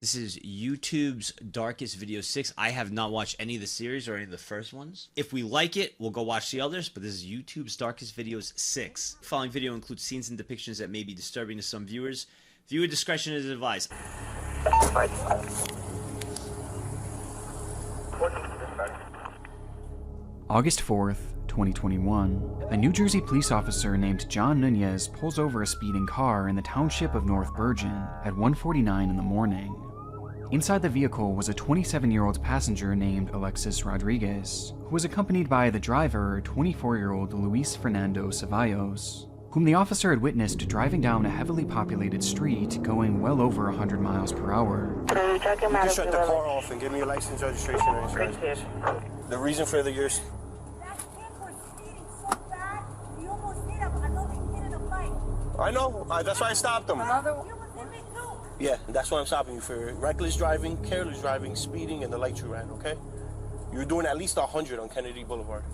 This is YouTube's Darkest Video 6. I have not watched any of the series or any of the first ones. If we like it, we'll go watch the others, but this is YouTube's Darkest Videos 6. The following video includes scenes and depictions that may be disturbing to some viewers. Viewer discretion is advised. August 4th, 2021, a New Jersey police officer named John Nunez pulls over a speeding car in the township of North Bergen at 1:49 in the morning. Inside the vehicle was a 27-year-old passenger named Alexis Rodriguez, who was accompanied by the driver, 24-year-old Luis Fernando Ceballos, whom the officer had witnessed driving down a heavily populated street going well over 100 miles per hour. You can shut the car off and give me your license, registration, and insurance. The reason for the yours. I know. That's why I stopped them. Yeah, that's why I'm stopping you for reckless driving, careless driving, speeding, and the light you ran, okay? You were doing at least 100 on Kennedy Boulevard.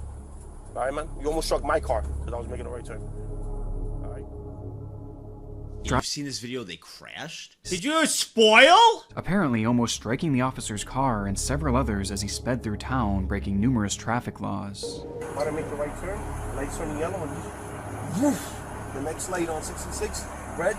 All right, man? You almost struck my car because I was making a right turn. All right? You've seen this video, they crashed? Did you spoil? Apparently almost striking the officer's car and several others as he sped through town, breaking numerous traffic laws. How to make the right turn? Lights turning yellow and woof. The next light on 66, red.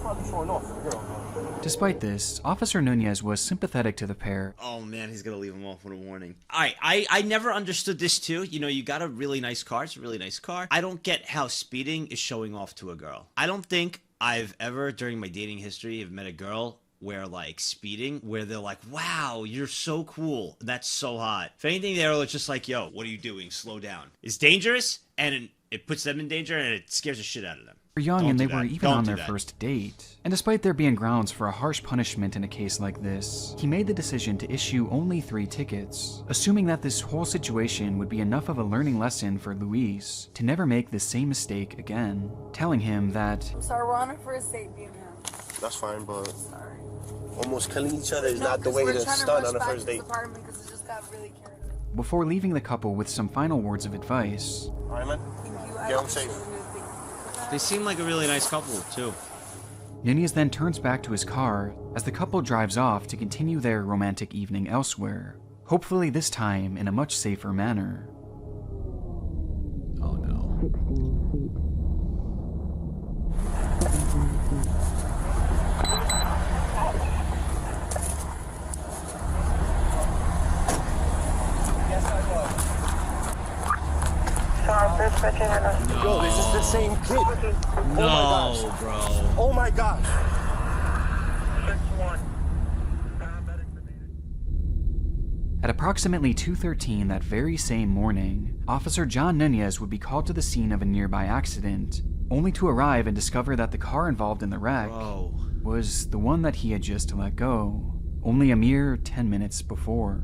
Probably showing off for the girl. Despite this, Officer Nunez was sympathetic to the pair. Oh man, he's gonna leave him off with a warning. Alright, I never understood this too. You know, you got a really nice car, it's a really nice car. I don't get how speeding is showing off to a girl. I don't think I've ever, during my dating history, have met a girl where like speeding, where they're like, wow, you're so cool, that's so hot. If anything, they're just like, yo, what are you doing? Slow down. It's dangerous, and it puts them in danger, and it scares the shit out of them. They were young and they were even on their first date. And despite there being grounds for a harsh punishment in a case like this, he made the decision to issue only 3 tickets, assuming that this whole situation would be enough of a learning lesson for Luis to never make the same mistake again, telling him that, I'm sorry, we're on a first date, being here. That's fine, but Sorry. almost killing each other is not the way to start on a first date. Because it just got really carried. before leaving the couple with some final words of advice. All right, man? Get home safe. They seem like a really nice couple, too. Nunez then turns back to his car as the couple drives off to continue their romantic evening elsewhere, hopefully this time in a much safer manner. Oh no. 16 feet. Yo, this is the same kid. No, bro. Oh my gosh. At approximately 2:13 that very same morning, Officer John Nunez would be called to the scene of a nearby accident, only to arrive and discover that the car involved in the wreck was the one that he had just let go, only a mere 10 minutes before.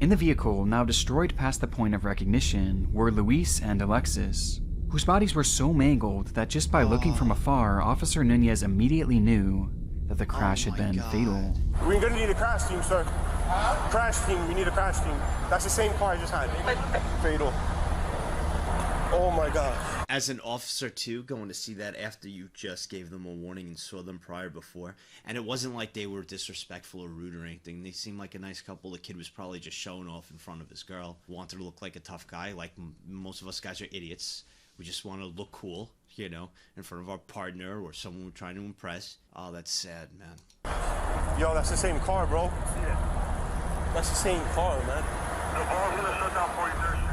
In the vehicle, now destroyed past the point of recognition, were Luis and Alexis, whose bodies were so mangled that just by looking from afar, Officer Nunez immediately knew that the crash had been fatal. We're gonna need a crash team, sir. Crash team, we need a crash team. That's the same car I just had. Fatal. Oh my God. As an officer too, going to see that after you just gave them a warning and saw them prior before, and it wasn't like they were disrespectful or rude or anything. They seemed like a nice couple. The kid was probably just showing off in front of his girl, wanted to look like a tough guy. Like most of us guys are idiots. We just want to look cool, you know, in front of our partner or someone we're trying to impress. Oh, that's sad, man. Yo, that's the same car, bro. Yeah. That's the same car, man. The car's gonna shut down 43rd Street.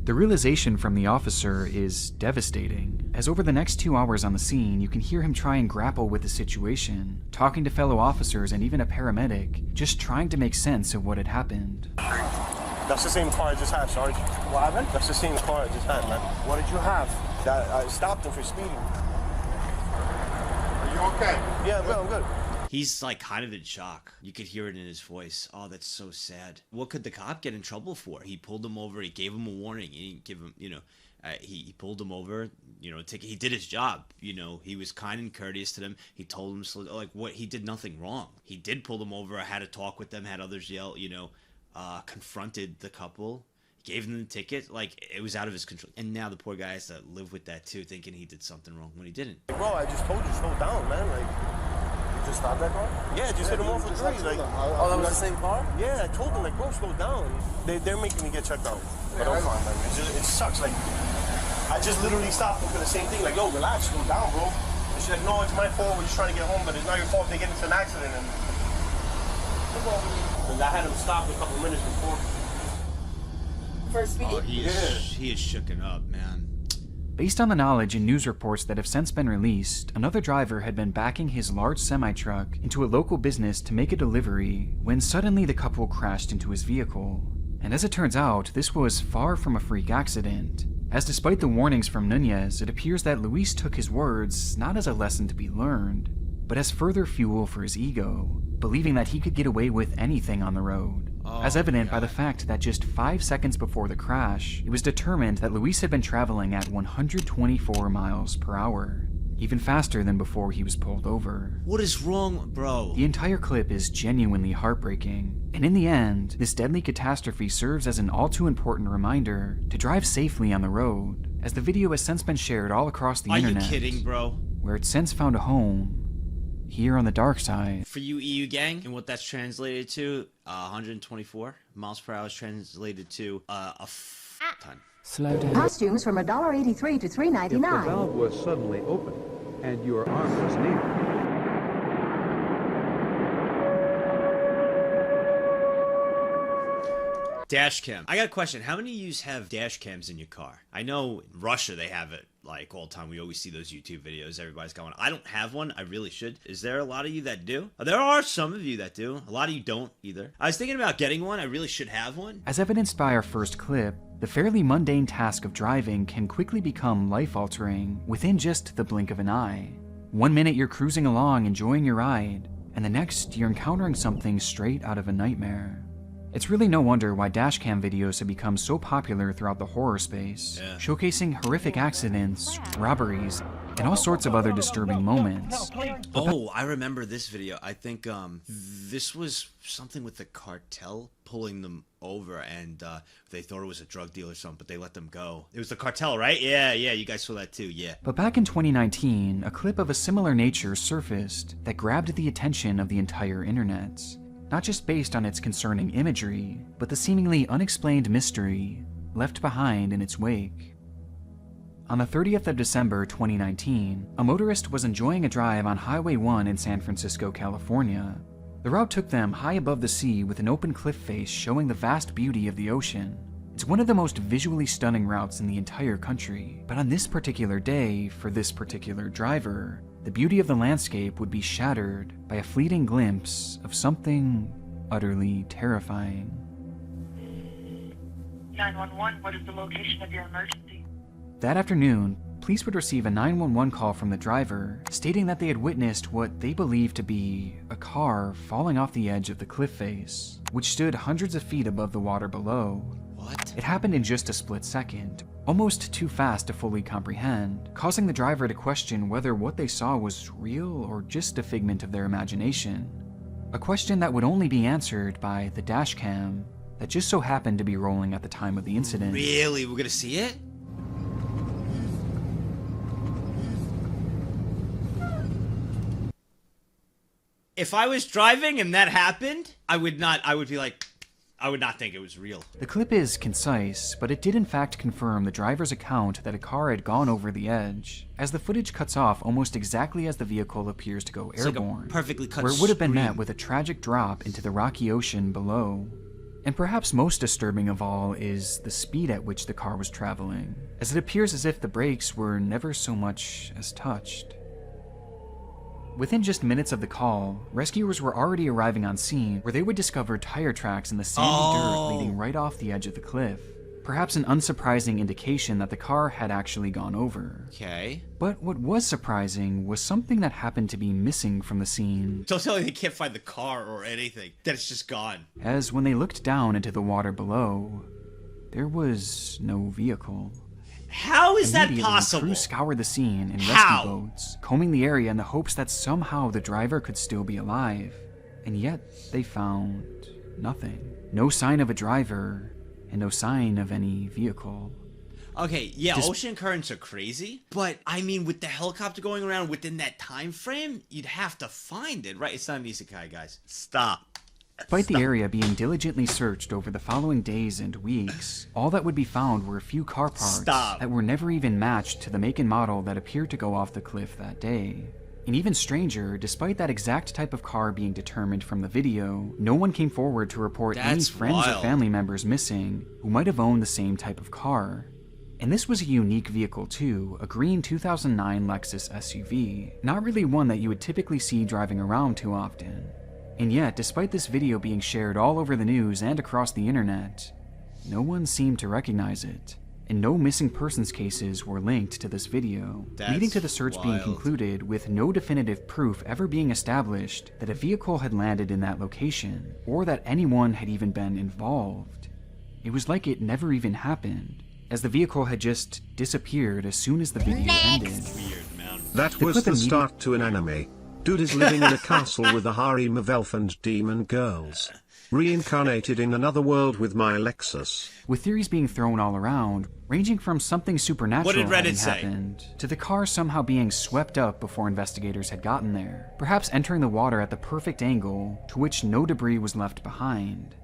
The realization from the officer is devastating, as over the next 2 hours on the scene, you can hear him try and grapple with the situation, talking to fellow officers and even a paramedic, just trying to make sense of what had happened. That's the same car I just had, Sarge. What happened? That's the same car I just had, man. What did you have? That I stopped him for speeding. Are you okay? Yeah, I'm good. He's like kind of in shock. You could hear it in his voice. Oh, that's so sad. What could the cop get in trouble for? He pulled him over. He gave him a warning. He didn't give him, you know, he pulled him over, you know, he did his job. You know, he was kind and courteous to them. He told them, like, what, he did nothing wrong. He did pull them over, had a talk with them, had others yell, you know, confronted the couple. gave him the ticket. Like, it was out of his control. And now the poor guy has to live with that too, thinking he did something wrong when he didn't. Bro, I just told you, slow down, man. Like, You just stopped that car? yeah, just hit him off with three. Like, Oh, that was the same car? yeah, I told them, like, bro, slow down. They're making me get checked out. But I'm fine, man. It sucks. Like, I just literally stopped them for the same thing. Like, yo, relax, slow down, bro. And she's like, no, it's my fault. We're just trying to get home, but it's not your fault. They get into an accident. And I had him stopped a couple minutes before. For speeding. Oh, he is shooken up, man. Based on the knowledge and news reports that have since been released, another driver had been backing his large semi-truck into a local business to make a delivery when suddenly the couple crashed into his vehicle. And as it turns out, this was far from a freak accident, as despite the warnings from Nunez, it appears that Luis took his words not as a lesson to be learned, but as further fuel for his ego, believing that he could get away with anything on the road. As evident by the fact that just 5 seconds before the crash, it was determined that Luis had been traveling at 124 miles per hour, even faster than before he was pulled over. What is wrong, bro? The entire clip is genuinely heartbreaking, and in the end, this deadly catastrophe serves as an all-too-important reminder to drive safely on the road, as the video has since been shared all across the internet. Are you kidding, bro? Where it's since found a home here on the dark side. For you EU gang, and what that's translated to, 124 miles per hour is translated to ton. Slow down. Costumes from $1.83 to If the $3.99. valve was suddenly open and your arm was near, Dash cam. I got a question. How many of you have dash cams in your car? I know in Russia they have it like all the time. We always see those YouTube videos. Everybody's got one. I don't have one. I really should. Is there a lot of you that do? There are some of you that do. A lot of you don't either. I was thinking about getting one. I really should have one. As evidenced by our first clip, the fairly mundane task of driving can quickly become life-altering within just the blink of an eye. 1 minute you're cruising along enjoying your ride, and the next you're encountering something straight out of a nightmare. It's really no wonder why dashcam videos have become so popular throughout the horror space, showcasing horrific accidents, robberies, and all sorts of other disturbing moments. Oh, I remember this video. I think this was something with the cartel pulling them over, and they thought it was a drug deal or something, but they let them go. It was the cartel, right? Yeah, you guys saw that too, yeah. But back in 2019, a clip of a similar nature surfaced that grabbed the attention of the entire internet. Not just based on its concerning imagery, but the seemingly unexplained mystery left behind in its wake. On the 30th of December 2019, a motorist was enjoying a drive on Highway 1 in San Francisco, California. The route took them high above the sea with an open cliff face showing the vast beauty of the ocean. It's one of the most visually stunning routes in the entire country, but on this particular day, for this particular driver, the beauty of the landscape would be shattered by a fleeting glimpse of something utterly terrifying. 911, what is the location of your emergency? That afternoon, police would receive a 911 call from the driver, stating that they had witnessed what they believed to be a car falling off the edge of the cliff face, which stood hundreds of feet above the water below. What? It happened in just a split second, almost too fast to fully comprehend, causing the driver to question whether what they saw was real or just a figment of their imagination. A question that would only be answered by the dashcam that just so happened to be rolling at the time of the incident. Really? We're gonna see it? If I was driving and that happened, I would not think it was real. The clip is concise, but it did in fact confirm the driver's account that a car had gone over the edge, as the footage cuts off almost exactly as the vehicle appears to go airborne, like a perfectly cut where it would have been met screen. with a tragic drop into the rocky ocean below. And perhaps most disturbing of all is the speed at which the car was traveling, as it appears as if the brakes were never so much as touched. Within just minutes of the call, rescuers were already arriving on scene where they would discover tire tracks in the sandy dirt leading right off the edge of the cliff. Perhaps an unsurprising indication that the car had actually gone over. Okay. But what was surprising was something that happened to be missing from the scene. Don't tell me they can't find the car or anything. That it's just gone. As when they looked down into the water below, there was no vehicle. How is that Immediately, possible? crews scoured the scene in rescue How? boats, combing the area in the hopes that somehow the driver could still be alive. And yet, they found nothing. No sign of a driver, and no sign of any vehicle. Okay, yeah, ocean currents are crazy, but I mean, with the helicopter going around within that time frame, you'd have to find it, right? It's not an isekai, guys. Stop. Despite the area being diligently searched over the following days and weeks, all that would be found were a few car parts that were never even matched to the make and model that appeared to go off the cliff that day. And even stranger, despite that exact type of car being determined from the video, no one came forward to report any friends or family members missing who might have owned the same type of car. And this was a unique vehicle too, a green 2009 Lexus SUV, not really one that you would typically see driving around too often. And yet, despite this video being shared all over the news and across the internet, no one seemed to recognize it, and no missing persons cases were linked to this video, leading to the search being concluded with no definitive proof ever being established that a vehicle had landed in that location, or that anyone had even been involved. It was like it never even happened, as the vehicle had just disappeared as soon as the video ended. Weird, man. That was the start to an anime. Dude is living in a castle with a harem of elf and demon girls. Reincarnated in another world with my Lexus. With theories being thrown all around, ranging from something supernatural having happened, to the car somehow being swept up before investigators had gotten there, perhaps entering the water at the perfect angle to which no debris was left behind.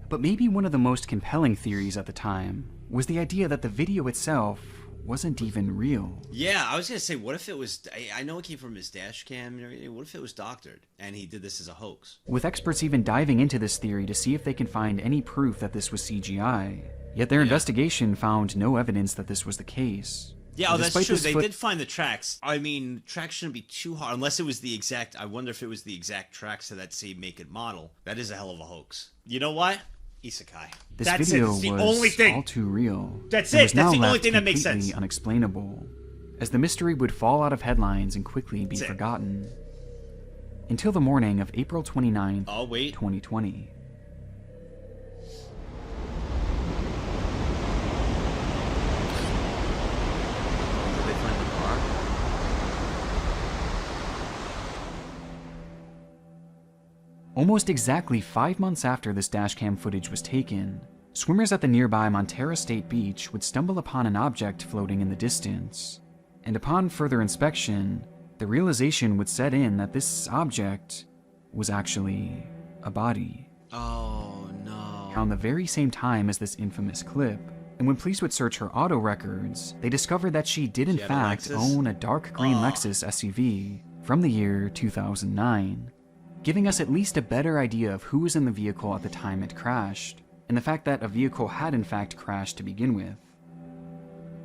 But maybe one of the most compelling theories at the time was the idea that the video itself wasn't even real. Yeah, I was gonna say, what if it was, I know it came from his dash cam and everything, what if it was doctored and he did this as a hoax? With experts even diving into this theory to see if they can find any proof that this was CGI, yet their investigation found no evidence that this was the case. Yeah, oh, that's true. They did find the tracks. I mean, tracks shouldn't be too hard, unless it was the exact, I wonder if it was the exact tracks to that same make and model. That is a hell of a hoax. You know what? Isekai. This video was only thing. all too real. That's it. That's the only thing that makes sense. Completely unexplainable, as the mystery would fall out of headlines and quickly be forgotten. Until the morning of April 29th, 2020. Did they find the car? Almost exactly 5 months after this dashcam footage was taken, swimmers at the nearby Montera State Beach would stumble upon an object floating in the distance. And upon further inspection, the realization would set in that this object was actually a body. Oh no. Around the very same time as this infamous clip, and when police would search her auto records, they discovered that she did in fact own a dark green Lexus SUV from the year 2009. Giving us at least a better idea of who was in the vehicle at the time it crashed, and the fact that a vehicle had in fact crashed to begin with.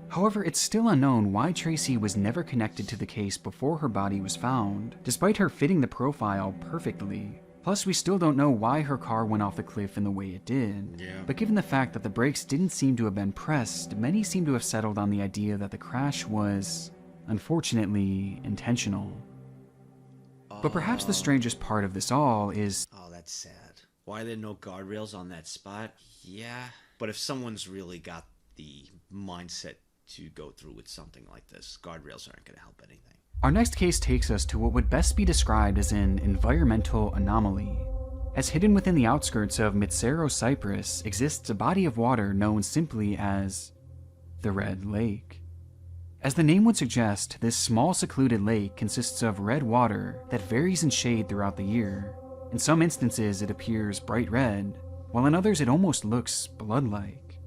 However, it's still unknown why Tracy was never connected to the case before her body was found, despite her fitting the profile perfectly. Plus, we still don't know why her car went off the cliff in the way it did. But given the fact that the brakes didn't seem to have been pressed, many seem to have settled on the idea that the crash was, unfortunately, intentional. But perhaps the strangest part of this all is... Oh, that's sad. Why are there no guardrails on that spot? Yeah. But if someone's really got the mindset to go through with something like this, guardrails aren't going to help anything. Our next case takes us to what would best be described as an environmental anomaly. As hidden within the outskirts of Mitsero, Cyprus, exists a body of water known simply as the Red Lake. As the name would suggest, this small secluded lake consists of red water that varies in shade throughout the year. In some instances it appears bright red, while in others it almost looks blood-like.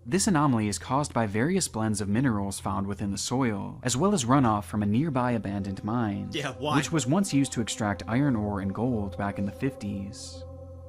This anomaly is caused by various blends of minerals found within the soil, as well as runoff from a nearby abandoned mine, which was once used to extract iron ore and gold back in the 50s.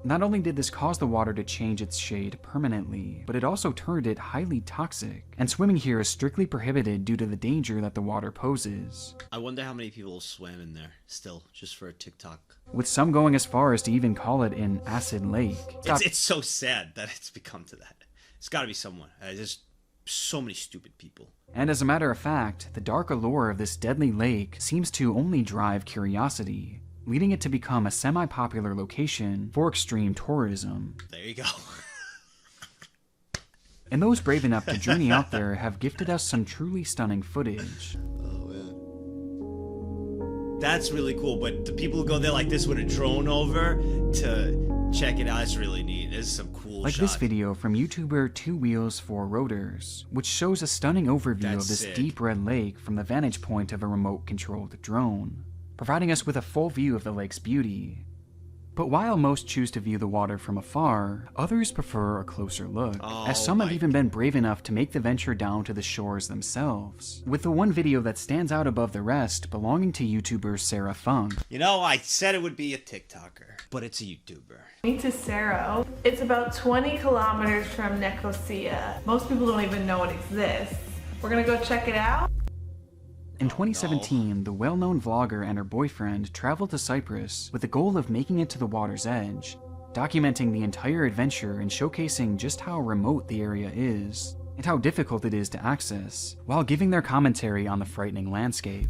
Not only did this cause the water to change its shade permanently, but it also turned it highly toxic, and swimming here is strictly prohibited due to the danger that the water poses. I wonder how many people swam in there, still, just for a TikTok. With some going as far as to even call it an acid lake. It's so sad that it's become to that. It's gotta be someone. There's so many stupid people. And as a matter of fact, the dark allure of this deadly lake seems to only drive curiosity, leading it to become a semi-popular location for extreme tourism. There you go. And those brave enough to journey out there have gifted us some truly stunning footage. Oh, man. That's really cool, but the people who go there like this with a drone over to Check it out. It's really neat. There's some cool Like shots. this video from YouTuber 2 Wheels 4 Rotors, which shows a stunning overview of this sick. deep red lake from the vantage point of a remote-controlled drone, providing us with a full view of the lake's beauty. But while most choose to view the water from afar, others prefer a closer look, as some have even been brave enough to make the venture down to the shores themselves, with the one video that stands out above the rest belonging to YouTuber Sarah Funk. You know, I said it would be a TikToker, but it's a YouTuber. To Cerro. It's about 20 kilometers from Nicosia. Most people don't even know it exists. We're gonna go check it out. In 2017, the well-known vlogger and her boyfriend traveled to Cyprus with the goal of making it to the water's edge, documenting the entire adventure and showcasing just how remote the area is, and how difficult it is to access, while giving their commentary on the frightening landscape.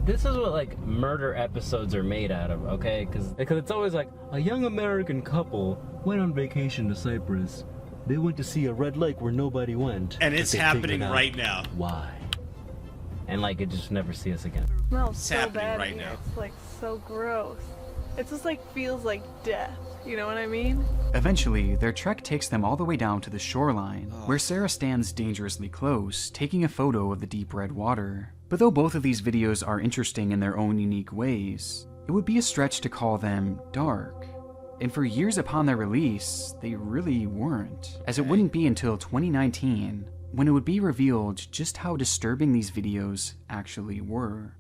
This is what like murder episodes are made out of, okay? Because it's always like, a young American couple went on vacation to Cyprus. They went to see a red lake where nobody went. And it's happening right now. Why? And like, it just never see us again. It smells It's so happening bad right in here. now. It's like so gross. It just like feels like death. You know what I mean? Eventually, their trek takes them all the way down to the shoreline, where Sarah stands dangerously close, taking a photo of the deep red water. But though both of these videos are interesting in their own unique ways, it would be a stretch to call them dark. And for years upon their release, they really weren't, as it wouldn't be until 2019 when it would be revealed just how disturbing these videos actually were.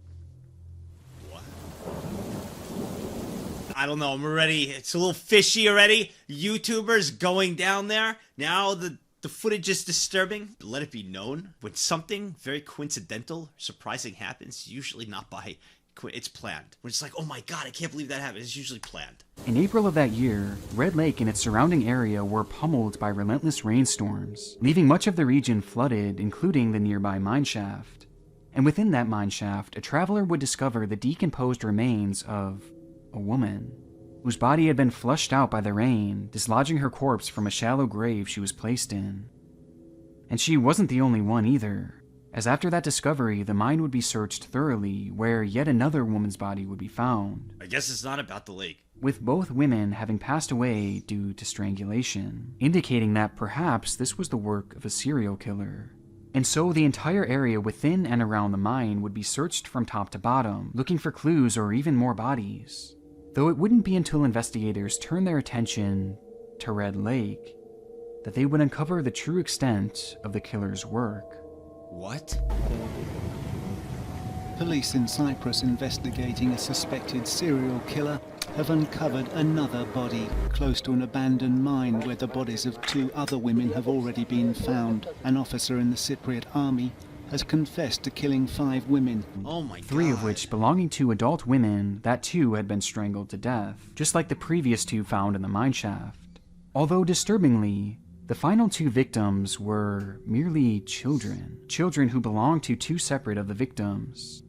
I don't know. I'm already. It's a little fishy already. YouTubers going down there. Now the footage is disturbing. Let it be known when something very coincidental, surprising happens. Usually not by. It's planned. When it's like, oh my god, I can't believe that happened. It's usually planned. In April of that year, Red Lake and its surrounding area were pummeled by relentless rainstorms, leaving much of the region flooded, including the nearby mineshaft. And within that mineshaft, a traveler would discover the decomposed remains of a woman, whose body had been flushed out by the rain, dislodging her corpse from a shallow grave she was placed in. And she wasn't the only one either, as after that discovery, the mine would be searched thoroughly, where yet another woman's body would be found. I guess it's not about the lake. With both women having passed away due to strangulation, indicating that perhaps this was the work of a serial killer. And so the entire area within and around the mine would be searched from top to bottom, looking for clues or even more bodies. Though it wouldn't be until investigators turned their attention to Red Lake that they would uncover the true extent of the killer's work. What? Police in Cyprus investigating a suspected serial killer have uncovered another body close to an abandoned mine where the bodies of 2 other women have already been found. An officer in the Cypriot army has confessed to killing 5 women. Oh my god. 3 of which belonging to adult women that too had been strangled to death, just like the previous 2 found in the mineshaft. Although disturbingly, the final 2 victims were merely children who belonged to 2 separate of the victims.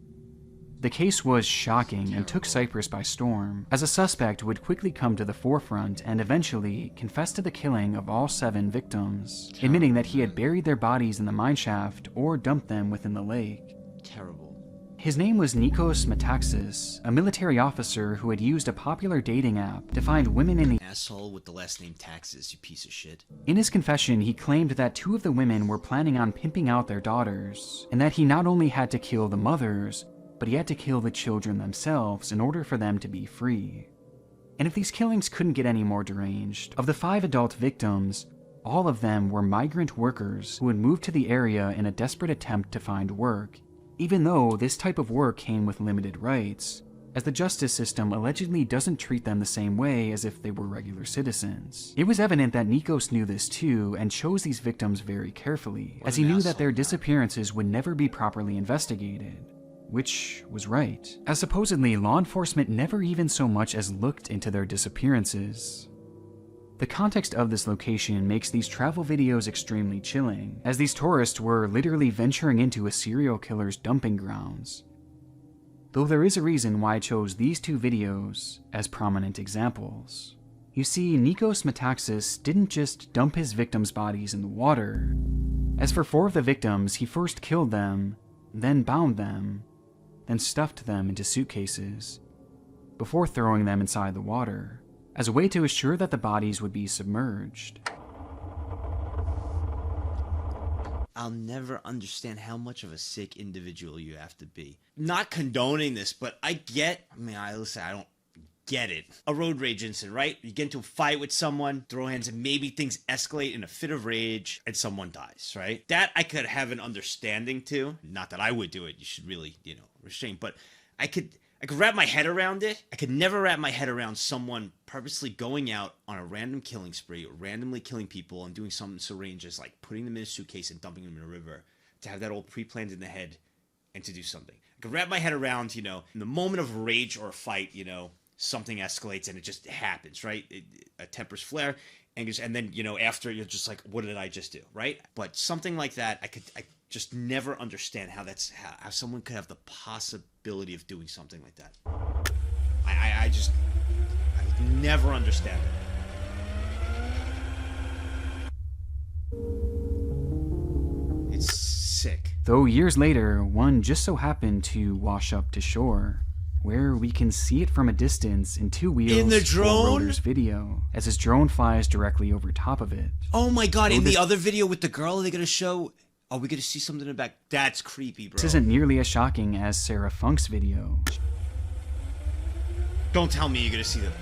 The case was shocking and took Cyprus by storm, as a suspect would quickly come to the forefront and eventually confess to the killing of all 7 victims, admitting that he had buried their bodies in the mineshaft or dumped them within the lake. Terrible. His name was Nagzz, a military officer who had used a popular dating app to find women in the Asshole with the last name Taxes, you piece of shit. In his confession, he claimed that 2 of the women were planning on pimping out their daughters, and that he not only had to kill the mothers, but he had to kill the children themselves in order for them to be free. And if these killings couldn't get any more deranged, of the 5 adult victims, all of them were migrant workers who had moved to the area in a desperate attempt to find work, even though this type of work came with limited rights, as the justice system allegedly doesn't treat them the same way as if they were regular citizens. It was evident that Nagzz knew this too, and chose these victims very carefully, as he knew that their disappearances would never be properly investigated. Which was right, as supposedly law enforcement never even so much as looked into their disappearances. The context of this location makes these travel videos extremely chilling, as these tourists were literally venturing into a serial killer's dumping grounds. Though there is a reason why I chose these 2 videos as prominent examples. You see, Nagzz didn't just dump his victims' bodies in the water. As for 4 of the victims, he first killed them, then bound them, then stuffed them into suitcases, before throwing them inside the water. as a way to assure that the bodies would be submerged. I'll never understand how much of a sick individual you have to be. Not condoning this, but I don't get it. A road rage incident, right? You get into a fight with someone, throw hands, and maybe things escalate in a fit of rage, and someone dies, right? That I could have an understanding to. Not that I would do it. You should really, restrain. But I could wrap my head around it. I could never wrap my head around someone purposely going out on a random killing spree, randomly killing people, and doing something so range as like putting them in a suitcase and dumping them in a river, to have that all pre-planned in the head, and to do something. I could wrap my head around, in the moment of rage or a fight, something escalates and it just happens, right? A temper's flare, and then, after you're just like, what did I just do, right? But something like that, I just never understand how someone could have the possibility of doing something like that. I never understand it. It's sick. Though years later, one just so happened to wash up to shore, where we can see it from a distance in two wheels in the drone Rotor's video, as his drone flies directly over top of it. Oh my god, in the other video with the girl, are they gonna show... Are we gonna see something in the back? That's creepy, bro. This isn't nearly as shocking as Sarah Funk's video. Don't tell me you're gonna see them.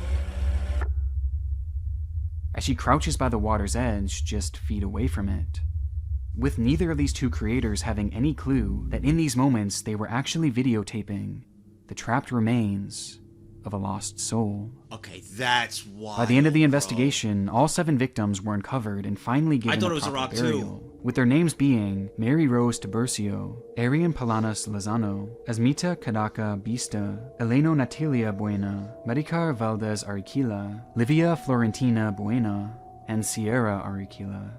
As she crouches by the water's edge, just feet away from it. With neither of these two creators having any clue that in these moments they were actually videotaping the trapped remains of a lost soul. Okay, that's why. By the end of the investigation, all 7 victims were uncovered and finally given a proper burial, with their names being Mary Rose Tiburcio, Arian Palanas Lozano, Asmita Kadaka Bista, Eleno Natalia Buena, Maricar Valdez Ariquila, Livia Florentina Buena, and Sierra Ariquila.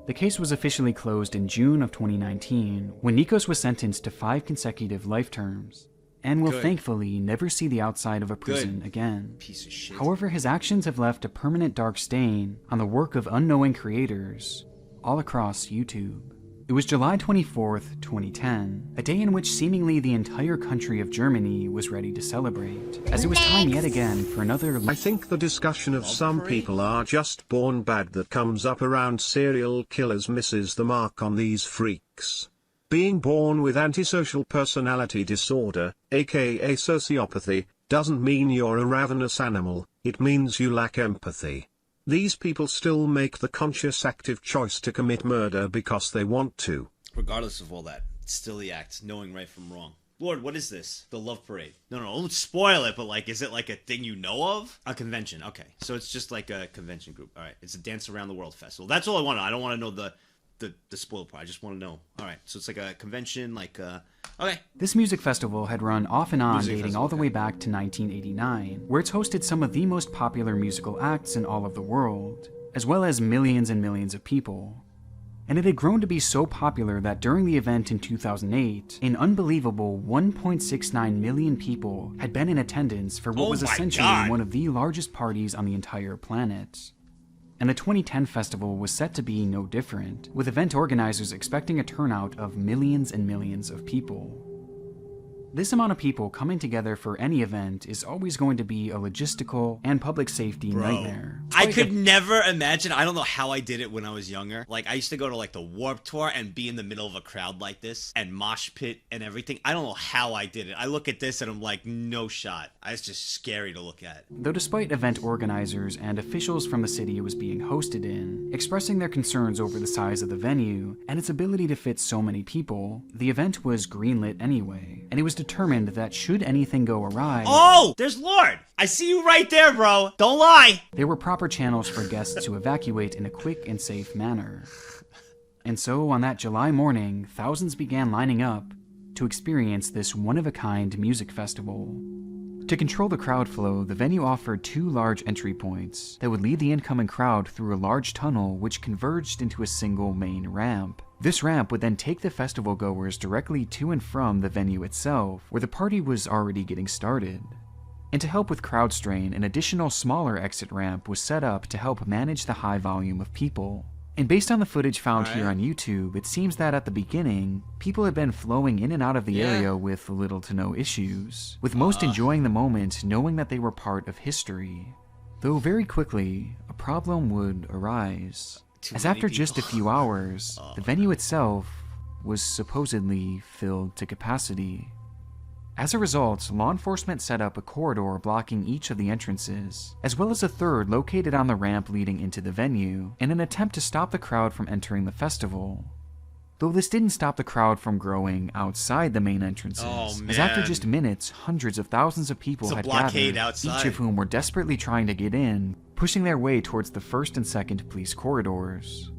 The case was officially closed in June of 2019, when Nikos was sentenced to 5 consecutive life terms, and will thankfully never see the outside of a prison again. Piece of shit. However, his actions have left a permanent dark stain on the work of unknowing creators all across YouTube. It was July 24th, 2010, a day in which seemingly the entire country of Germany was ready to celebrate, as it was time yet again for another... I think the discussion of some people are just born bad that comes up around serial killers misses the mark on these freaks. Being born with antisocial personality disorder, aka sociopathy, doesn't mean you're a ravenous animal, it means you lack empathy. These people still make the conscious active choice to commit murder because they want to. Regardless of all that, it's still the act, knowing right from wrong. Lord, what is this? The Love Parade. No, don't spoil it, but is it like a thing you know of? A convention, okay. So it's just like a convention group. All right, it's a Dance Around the World festival. That's all I want to know. I don't want to know the spoil part. I just want to know. All right, so it's like a convention, okay. This music festival had run off and on dating all the way back to 1989, where it's hosted some of the most popular musical acts in all of the world, as well as millions and millions of people. And it had grown to be so popular that during the event in 2008, an unbelievable 1.69 million people had been in attendance for what was essentially one of the largest parties on the entire planet. And the 2010 festival was set to be no different, with event organizers expecting a turnout of millions and millions of people. This amount of people coming together for any event is always going to be a logistical and public safety nightmare. I could never imagine. I don't know how I did it when I was younger. I used to go to the Warped Tour and be in the middle of a crowd like this and mosh pit and everything. I don't know how I did it. I look at this and I'm like, no shot. It's just scary to look at. Though despite event organizers and officials from the city it was being hosted in expressing their concerns over the size of the venue and its ability to fit so many people, the event was greenlit anyway, and it was determined that should anything go awry... Oh! There's Lord! I see you right there, bro! Don't lie! There were proper channels for guests to evacuate in a quick and safe manner. And so, on that July morning, thousands began lining up to experience this one-of-a-kind music festival. To control the crowd flow, the venue offered 2 large entry points that would lead the incoming crowd through a large tunnel which converged into a single main ramp. This ramp would then take the festival goers directly to and from the venue itself, where the party was already getting started. And to help with crowd strain, an additional smaller exit ramp was set up to help manage the high volume of people. And based on the footage found here on YouTube, it seems that at the beginning, people had been flowing in and out of the area with little to no issues, with most enjoying the moment knowing that they were part of history. Though very quickly, a problem would arise. As many after just a people. few hours, the venue itself was supposedly filled to capacity. As a result, law enforcement set up a corridor blocking each of the entrances, as well as a third located on the ramp leading into the venue, in an attempt to stop the crowd from entering the festival. Though this didn't stop the crowd from growing outside the main entrances, as after just minutes, hundreds of thousands of people had gathered, outside. each of whom were desperately trying to get in, pushing their way towards the first and second police corridors.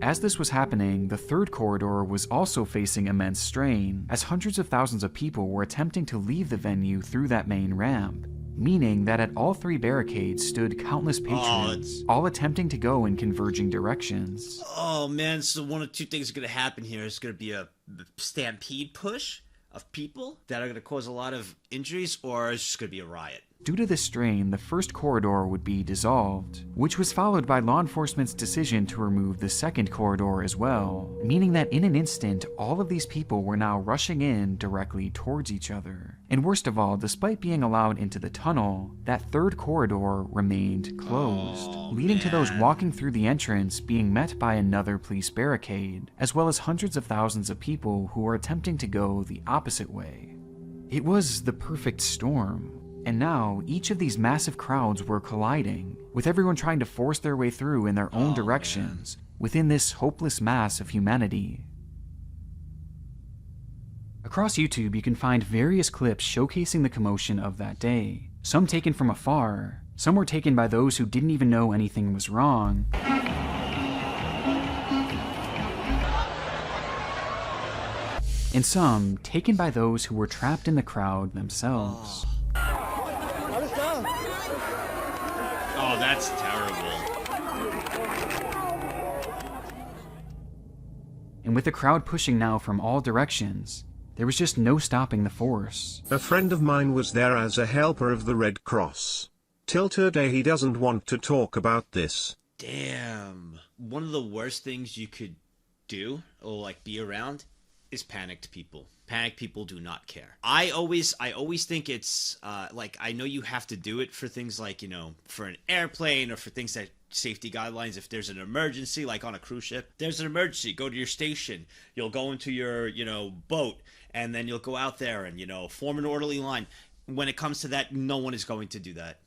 As this was happening, the third corridor was also facing immense strain, as hundreds of thousands of people were attempting to leave the venue through that main ramp, meaning that at all three barricades stood countless patrons, all attempting to go in converging directions. Oh man, so one of two things are going to happen here. It's going to be a stampede push of people that are going to cause a lot of injuries, or it's just going to be a riot. Due to this strain, the first corridor would be dissolved, which was followed by law enforcement's decision to remove the second corridor as well, meaning that in an instant, all of these people were now rushing in directly towards each other. And worst of all, despite being allowed into the tunnel, that third corridor remained closed, leading to those walking through the entrance being met by another police barricade, as well as hundreds of thousands of people who were attempting to go the opposite way. It was the perfect storm. And now, each of these massive crowds were colliding, with everyone trying to force their way through in their own directions, within this hopeless mass of humanity. Across YouTube, you can find various clips showcasing the commotion of that day, some taken from afar, some were taken by those who didn't even know anything was wrong, and some taken by those who were trapped in the crowd themselves. Oh, that's terrible. And with the crowd pushing now from all directions, there was just no stopping the force. A friend of mine was there as a helper of the Red Cross. Till today he doesn't want to talk about this. Damn. One of the worst things you could do, or like be around, is panicked people. Panicked people do not care. I always think it's like, I know you have to do it for things like, you know, for an airplane or for things that safety guidelines. If there's an emergency, like on a cruise ship, there's an emergency, go to your station. You'll go into your, you know, boat, and then you'll go out there and, you know, form an orderly line. When it comes to that, no one is going to do that.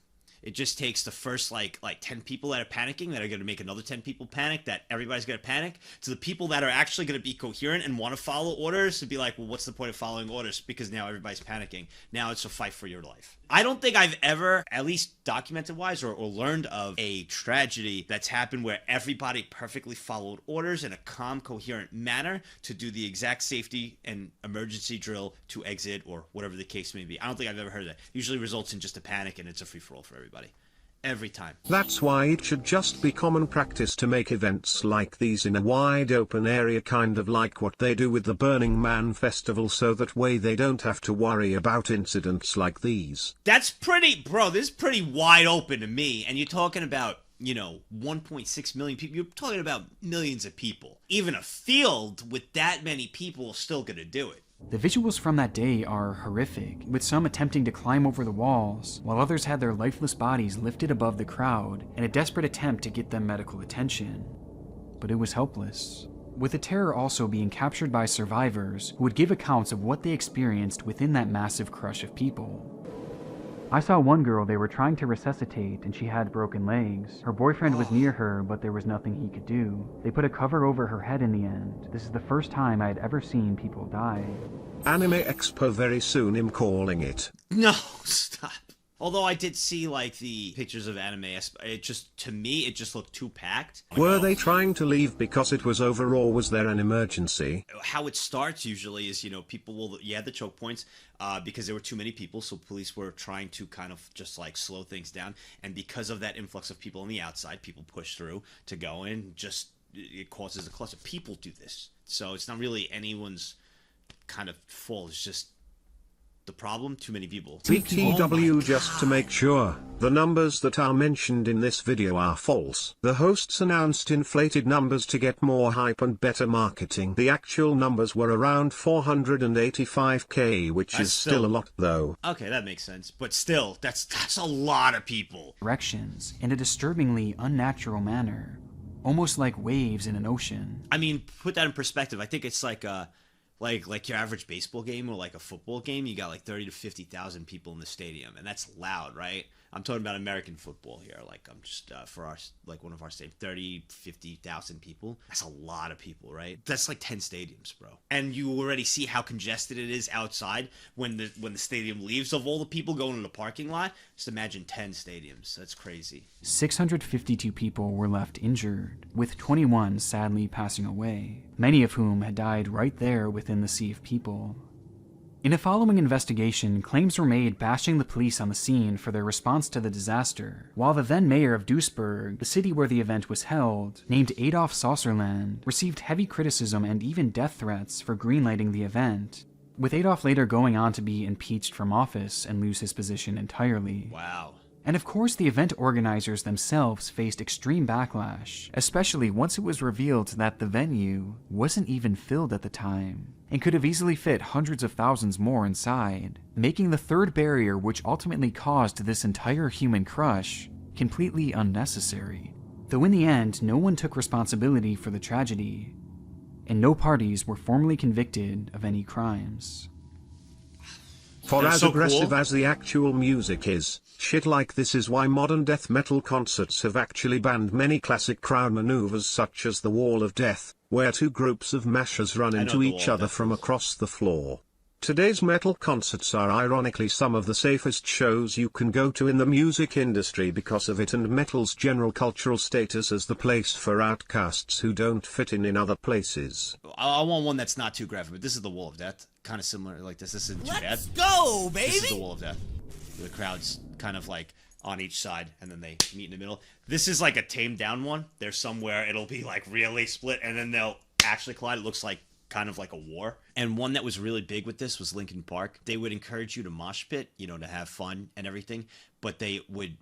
It just takes the first like 10 people that are panicking that are going to make another 10 people panic, that everybody's going to panic, to the people that are actually going to be coherent and want to follow orders to be like, well, what's the point of following orders? Because now everybody's panicking. Now it's a fight for your life. I don't think I've ever, at least documented wise or learned of, a tragedy that's happened where everybody perfectly followed orders in a calm, coherent manner to do the exact safety and emergency drill to exit or whatever the case may be. I don't think I've ever heard of that. Usually results in just a panic and it's a free-for-all for everybody. Every time. That's why it should just be common practice to make events like these in a wide open area, kind of like what they do with the Burning Man festival, so that way they don't have to worry about incidents like these. That's pretty, bro, this is pretty wide open to me. And you're talking about, you know, 1.6 million people. You're talking about millions of people. Even a field with that many people is still gonna do it. The visuals from that day are horrific, with some attempting to climb over the walls, while others had their lifeless bodies lifted above the crowd in a desperate attempt to get them medical attention. But it was helpless, with the terror also being captured by survivors who would give accounts of what they experienced within that massive crush of people. I saw one girl they were trying to resuscitate and she had broken legs. Her boyfriend was near her, but there was nothing he could do. They put a cover over her head in the end. This is the first time I had ever seen people die. Anime Expo very soon, I'm calling it. No, stop. Although I did see like the pictures of Anime Expo, it just, to me, it just looked too packed. Were they trying to leave because it was over, or was there an emergency? How it starts usually is, you know, people will, you had the choke points because there were too many people, so police were trying to kind of just like slow things down. And because of that influx of people on the outside, people push through to go in, just, it causes a cluster. People do this. So it's not really anyone's kind of fault, it's just The problem? Too many people. BTW, just to make sure, the numbers that are mentioned in this video are false. The hosts announced inflated numbers to get more hype and better marketing. The actual numbers were around 485k, which is still a lot though. Okay, that makes sense. But still, that's a lot of people. Directions in a disturbingly unnatural manner, almost like waves in an ocean. I mean, put that in perspective. I think it's like your average baseball game or like a football game. You got like 30 to 50,000 people in the stadium, and that's loud, right? I'm talking about American football here. Like, I'm just for our, like, one of our stadiums, 30, 50,000 people. That's a lot of people, right? That's like 10 stadiums, bro. And you already see how congested it is outside when the stadium leaves. Of all the people going to the parking lot, just imagine 10 stadiums. That's crazy. 652 people were left injured, with 21 sadly passing away, many of whom had died right there within the sea of people. In a following investigation, claims were made bashing the police on the scene for their response to the disaster, while the then mayor of Duisburg, the city where the event was held, named Adolf Saucerland, received heavy criticism and even death threats for greenlighting the event, with Adolf later going on to be impeached from office and lose his position entirely. Wow. And of course, the event organizers themselves faced extreme backlash, especially once it was revealed that the venue wasn't even filled at the time, and could have easily fit hundreds of thousands more inside, making the third barrier which ultimately caused this entire human crush completely unnecessary. Though in the end, no one took responsibility for the tragedy, and no parties were formally convicted of any crimes. For That's as so aggressive cool. as the actual music is, shit like this is why modern death metal concerts have actually banned many classic crowd maneuvers such as the Wall of Death, where two groups of mashers run I know into the each Wall of other Death from is. across the floor. Today's metal concerts are ironically some of the safest shows you can go to in the music industry because of it and metal's general cultural status as the place for outcasts who don't fit in other places. I want one that's not too graphic, but this is the Wall of Death. Kind of similar like this. This isn't too bad. Let's go, baby! This is the Wall of Death. The crowd's kind of like on each side, and then they meet in the middle. This is like a tamed down one. There's somewhere it'll be like really split, and then they'll actually collide. It looks like kind of like a war. And one that was really big with this was Linkin Park. They would encourage you to mosh pit, you know, to have fun and everything. But they would,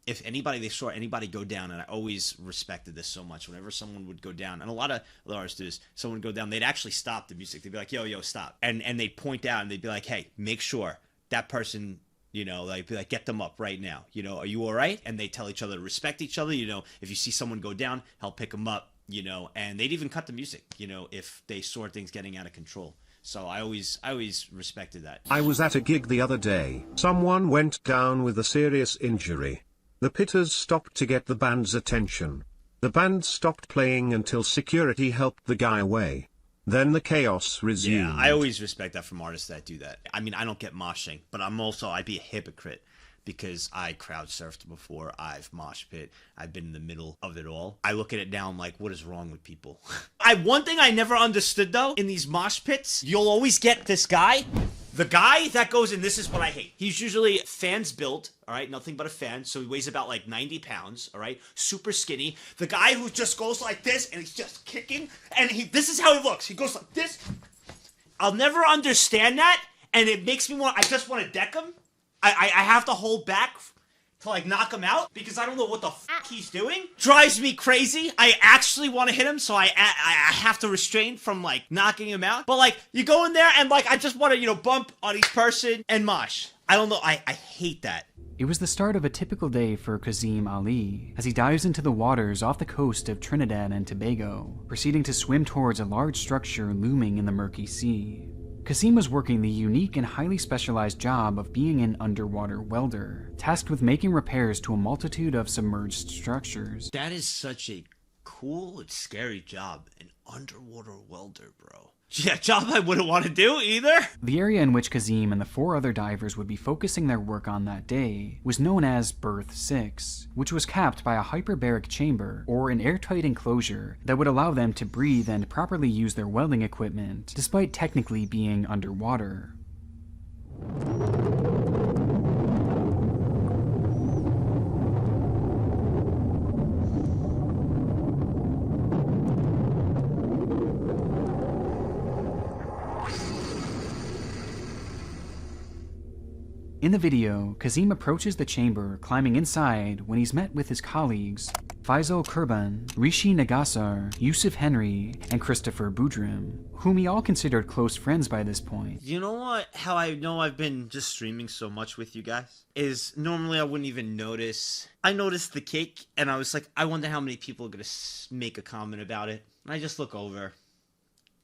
if they saw anybody go down, and I always respected this so much, whenever someone would go down, and a lot of artists do this, someone would go down, they'd actually stop the music. They'd be like, yo, stop. And they'd point out, and they'd be like, hey, make sure that person, you know, like, be like, get them up right now. You know, are you all right? And they tell each other to respect each other. You know, if you see someone go down, help pick them up, you know, and they'd even cut the music, you know, if they saw things getting out of control. So I always respected that. I was at a gig the other day. Someone went down with a serious injury. The pitters stopped to get the band's attention. The band stopped playing until security helped the guy away. Then the chaos resumed. Yeah, I always respect that from artists that do that. I mean, I don't get moshing, but I'd be a hypocrite because I crowd surfed before, I've mosh pit, I've been in the middle of it all. I look at it now, I'm like, what is wrong with people? One thing I never understood though, in these mosh pits, you'll always get this guy. The guy that goes in, this is what I hate. He's usually fans built, all right? Nothing but a fan. So he weighs about like 90 pounds, all right? Super skinny. The guy who just goes like this and he's just kicking. And this is how he looks. He goes like this. I'll never understand that. And it makes me I just want to deck him. I have to hold back to like knock him out because I don't know what the fuck he's doing. Drives me crazy. I actually want to hit him, so I have to restrain from like knocking him out. But like you go in there and like I just want to, you know, bump on each person and mosh. I don't know. I hate that. It was the start of a typical day for Kazim Ali as he dives into the waters off the coast of Trinidad and Tobago, proceeding to swim towards a large structure looming in the murky sea. Kazim was working the unique and highly specialized job of being an underwater welder, tasked with making repairs to a multitude of submerged structures. That is such a cool and scary job, an underwater welder, bro. Yeah, job I wouldn't want to do either. The area in which Kazim and the 4 other divers would be focusing their work on that day was known as Berth 6, which was capped by a hyperbaric chamber, or an airtight enclosure that would allow them to breathe and properly use their welding equipment, despite technically being underwater. In the video, Kazim approaches the chamber, climbing inside when he's met with his colleagues Faisal Kurban, Rishi Nagzz, Yusuf Henry, and Christopher Boudrim, whom he all considered close friends by this point. You know what? How I know I've been just streaming so much with you guys is normally I wouldn't even notice. I noticed the cake and I was like, I wonder how many people are going to make a comment about it. And I just look over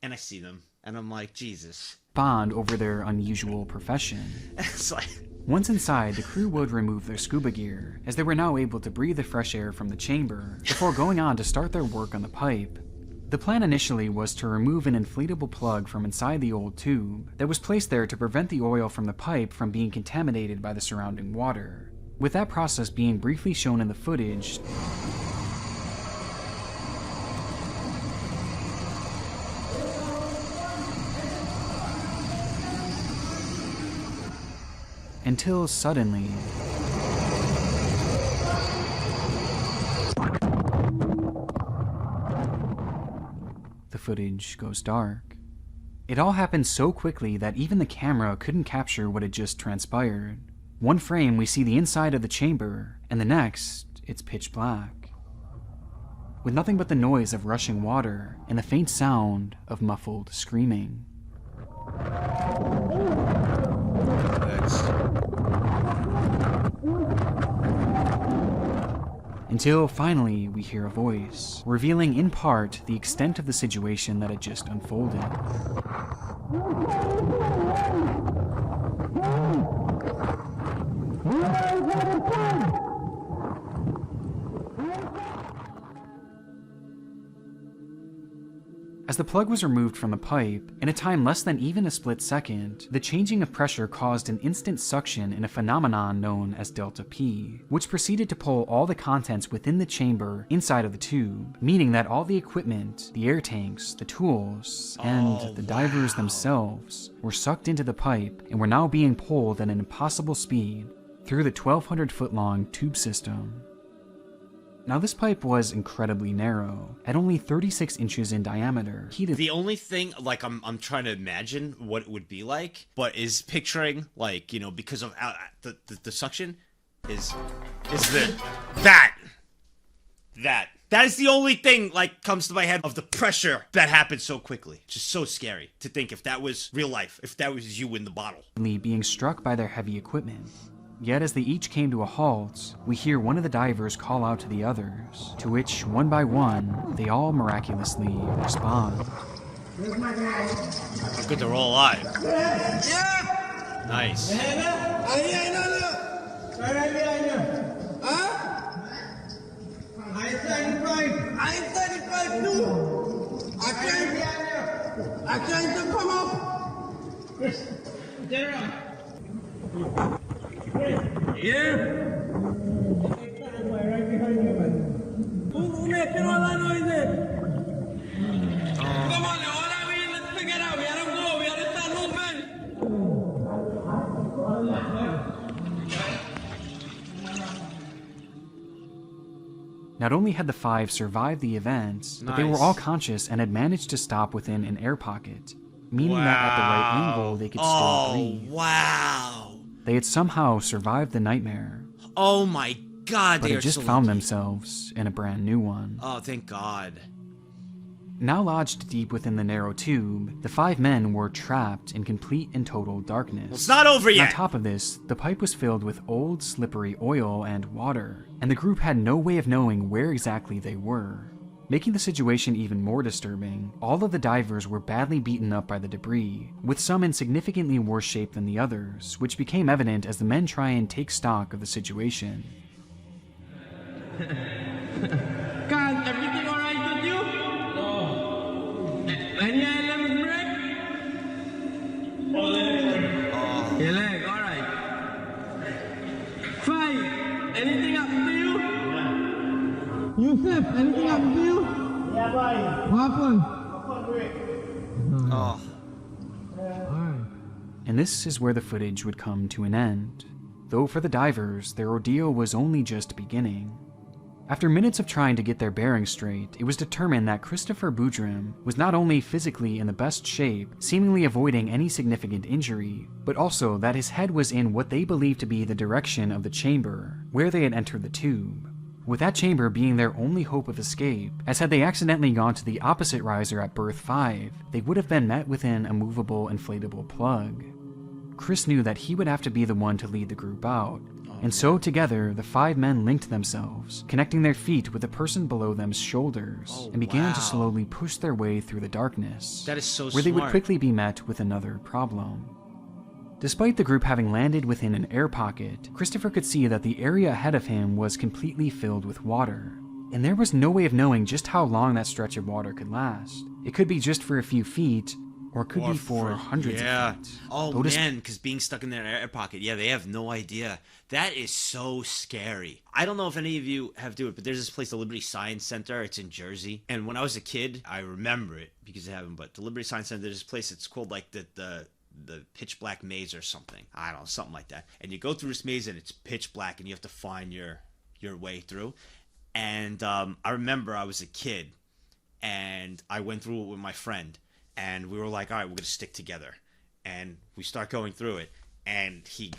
and I see them and I'm like, Jesus. Bond over their unusual profession. It's like... Once inside, the crew would remove their scuba gear, as they were now able to breathe the fresh air from the chamber, before going on to start their work on the pipe. The plan initially was to remove an inflatable plug from inside the old tube that was placed there to prevent the oil from the pipe from being contaminated by the surrounding water. With that process being briefly shown in the footage, until suddenly, the footage goes dark. It all happened so quickly that even the camera couldn't capture what had just transpired. One frame we see the inside of the chamber, and the next, it's pitch black, with nothing but the noise of rushing water and the faint sound of muffled screaming. Until finally we hear a voice, revealing in part the extent of the situation that had just unfolded. As the plug was removed from the pipe, in a time less than even a split second, the changing of pressure caused an instant suction in a phenomenon known as delta P, which proceeded to pull all the contents within the chamber inside of the tube, meaning that all the equipment, the air tanks, the tools, and the divers themselves were sucked into the pipe and were now being pulled at an impossible speed through the 1,200-foot-long tube system. Now this pipe was incredibly narrow, at only 36 inches in diameter. The only thing, like, I'm trying to imagine what it would be like, but is picturing, like, you know, because of the suction, is that is the only thing, like, comes to my head of the pressure that happened so quickly. Just so scary to think if that was real life, if that was you in the bottle. Being struck by their heavy equipment. Yet as they each came to a halt, we hear one of the divers call out to the others, to which, one by one, they all miraculously respond. Good, they're all alive. Nice. I tried to come up. Not only had the five survived the event, but they were all conscious and had managed to stop within an air pocket, meaning that at the right angle they could still breathe. Wow. They had somehow survived the nightmare. Oh my God, but they had just found themselves in a brand new one. Oh, thank God. Now lodged deep within the narrow tube, the five men were trapped in complete and total darkness. Well, it's not over yet! On top of this, the pipe was filled with old, slippery oil and water, and the group had no way of knowing where exactly they were. Making the situation even more disturbing, all of the divers were badly beaten up by the debris, with some in significantly worse shape than the others, which became evident as the men try and take stock of the situation. God, everything alright with you? No. Any items break? Your leg, alright. Five, anything happened to you? Yusuf, anything happened to you? Yeah, boy. What happened? Oh. And this is where the footage would come to an end. Though for the divers, their ordeal was only just beginning. After minutes of trying to get their bearings straight, it was determined that Christopher Boudrim was not only physically in the best shape, seemingly avoiding any significant injury, but also that his head was in what they believed to be the direction of the chamber, where they had entered the tube. With that chamber being their only hope of escape, as had they accidentally gone to the opposite riser at berth 5, they would have been met within a movable inflatable plug. Chris knew that he would have to be the one to lead the group out, and so together the 5 men linked themselves, connecting their feet with the person below them's shoulders, and began to slowly push their way through the darkness, That is so where smart. they would quickly be met with another problem. Despite the group having landed within an air pocket, Christopher could see that the area ahead of him was completely filled with water, and there was no way of knowing just how long that stretch of water could last. It could be just for a few feet, or it could be for hundreds of feet. Oh man, because being stuck in their air pocket, they have no idea. That is so scary. I don't know if any of you have do it, but there's this place, the Liberty Science Center. It's in Jersey, and when I was a kid, I remember it because I haven't. But the Liberty Science Center, there's this place. It's called like the pitch black maze or something. I don't know, something like that. And you go through this maze, and it's pitch black, and you have to find your way through. And I remember I was a kid, and I went through it with my friend. And we were like, all right, we're going to stick together. And we start going through it. And he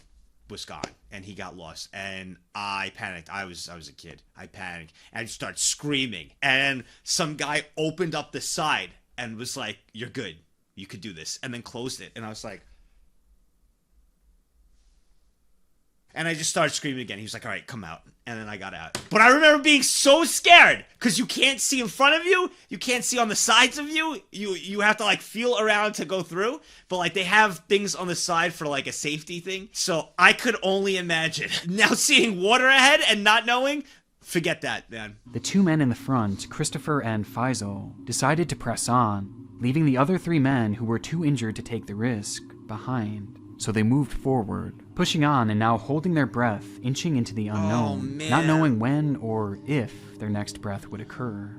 was gone. And he got lost. And I panicked. I was a kid. I panicked. And I started screaming. And some guy opened up the side and was like, you're good. You could do this. And then closed it. And I was like... And I just started screaming again. He was like, all right, come out. And then I got out. But I remember being so scared because you can't see in front of you. You can't see on the sides of you. You have to like feel around to go through. But like they have things on the side for like a safety thing. So I could only imagine. Now seeing water ahead and not knowing, forget that, man. The 2 men in the front, Christopher and Faisal, decided to press on, leaving the other 3 men who were too injured to take the risk behind. So they moved forward, pushing on and now holding their breath, inching into the unknown, not knowing when or if their next breath would occur.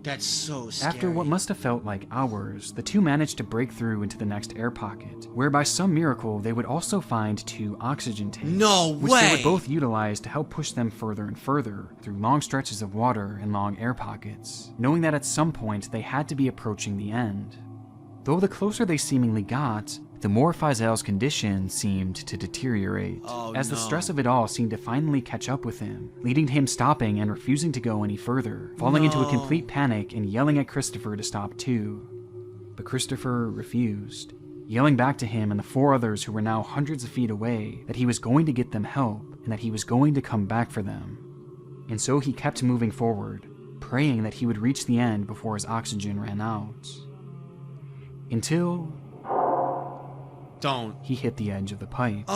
That's so scary. After what must have felt like hours, the 2 managed to break through into the next air pocket, where by some miracle they would also find 2 oxygen tanks. No which way! they would both utilize to help push them further and further through long stretches of water and long air pockets, knowing that at some point they had to be approaching the end. Though the closer they seemingly got, the more Faisal's condition seemed to deteriorate, as the stress of it all seemed to finally catch up with him, leading to him stopping and refusing to go any further, falling into a complete panic and yelling at Christopher to stop too. But Christopher refused, yelling back to him and the 4 others who were now hundreds of feet away that he was going to get them help and that he was going to come back for them. And so he kept moving forward, praying that he would reach the end before his oxygen ran out. Until... he hit the edge of the pipe.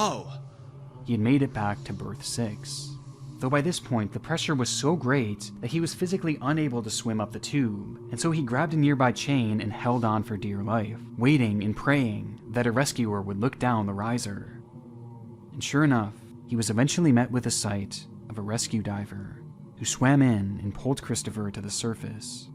He had made it back to berth 6. Though by this point, the pressure was so great that he was physically unable to swim up the tube, and so he grabbed a nearby chain and held on for dear life, waiting and praying that a rescuer would look down the riser. And sure enough, he was eventually met with the sight of a rescue diver who swam in and pulled Christopher to the surface.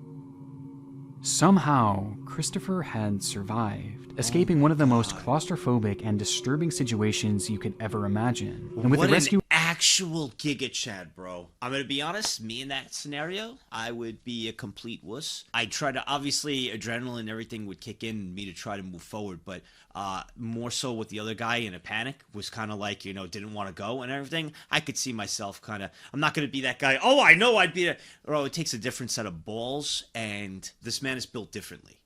Somehow, Christopher had survived, escaping one of the most claustrophobic and disturbing situations you could ever imagine. And with what the rescue, an actual Giga Chad, bro. I'm gonna be honest, me in that scenario, I would be a complete wuss. I'd try to, obviously, adrenaline and everything would kick in me to try to move forward, but more so with the other guy in a panic, was kind of like, didn't want to go and everything. I could see myself kind of, I'm not gonna be that guy, I know I'd be bro, it takes a different set of balls, and this man is built differently.